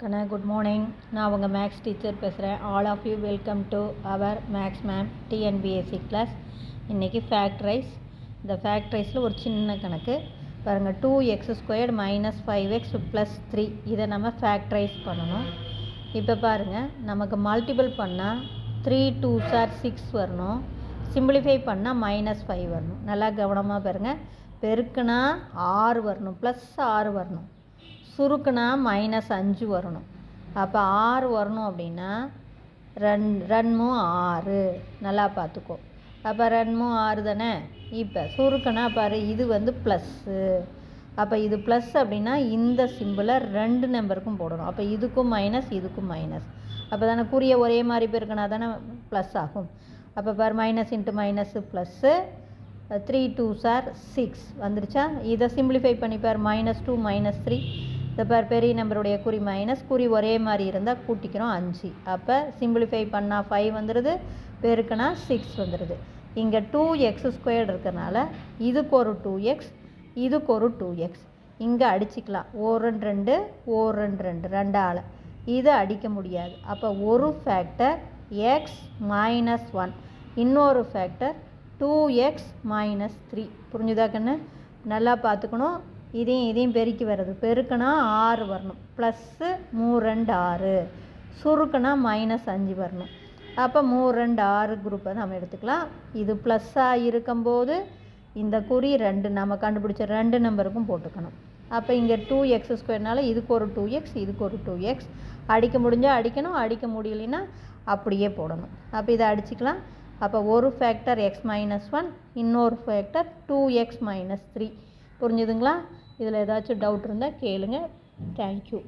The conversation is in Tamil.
Kana, good morning. நான் உங்கள் மேக்ஸ் டீச்சர் பேசுகிறேன். All of you welcome to our maths ma'am TNPSC class. இன்றைக்கி ஃபேக்ட்ரைஸ். இந்த ஃபேக்ட்ரைஸில் ஒரு சின்ன கணக்கு பாருங்கள். 2x² - 5x + 3 இதை நம்ம ஃபேக்ட்ரைஸ் பண்ணணும். இப்போ பாருங்கள், நமக்கு மல்டிபிள் பண்ணால் 3 2s are 6 வரணும். சிம்பிளிஃபை பண்ணால் -5 வரணும். நல்லா கவனமாக பாருங்கள். பெருக்குனா 6 வரணும், +6 வரணும். சுருக்குனா -5 வரணும். அப்போ 6 வரணும் அப்படின்னா 2 6. நல்லா பார்த்துக்கோ. அப்போ 2 6 தானே. இப்போ சுருக்குனா பாரு, இது வந்து ப்ளஸ்ஸு. அப்போ இது ப்ளஸ் அப்படின்னா இந்த சிம்பிளை 2 நம்பருக்கும் போடணும். அப்போ இதுக்கும் மைனஸ், இதுக்கும் மைனஸ். அப்போ தானே குறிய ஒரே மாதிரி பெருக்கினா தானே ப்ளஸ் ஆகும். அப்போ பாரு, minus into minus plus. 3 2s are 6 வந்துருச்சா. இதை சிம்பிளிஃபை பண்ணிப்பார். -2 -3. இந்த பார், பெரிய நம்பருடைய குறி மைனஸ், குறி ஒரே மாதிரி இருந்தால் கூட்டிக்கிறோம் 5. அப்போ சிம்பிளிஃபை பண்ணால் 5 வந்துடுது, பெருக்குனா 6 வந்துடுது. இங்கே 2x² இருக்கிறனால இதுக்கு ஒரு 2x, இதுக்கு ஒரு 2x. இங்கே அடிச்சிக்கலாம். 1 2 1 2 2ஆல் இதை அடிக்க முடியாது. அப்போ ஒரு ஃபேக்டர் x - 1, இன்னொரு ஃபேக்டர் 2x - 3. புரிஞ்சுதா கண்ணு? நல்லா பார்த்துக்கணும். இதையும் பெருக்கி வர்றது. பெருக்குனா 6 வரணும், ப்ளஸ்ஸு 3 2 6. சுருக்குனா -5 வரணும். அப்போ 3 2 6 குரூப்பை நம்ம எடுத்துக்கலாம். இது ப்ளஸ்ஸாக இருக்கும்போது இந்த குறி 2 நம்ம கண்டுபிடிச்ச 2 நம்பருக்கும் போட்டுக்கணும். அப்போ இங்கே 2x²னால இதுக்கு ஒரு 2x, இதுக்கு ஒரு 2x. அடிக்க முடிஞ்சால் அடிக்கணும், அடிக்க முடியலைன்னா அப்படியே போடணும். அப்போ இதை அடிச்சுக்கலாம். அப்போ ஒரு ஃபேக்டர் x - 1, இன்னொரு ஃபேக்டர் 2x - 3. புரிஞ்சுதுங்களா? இதில் ஏதாச்சும் டவுட் இருந்தால் கேளுங்க. தேங்க்யூ.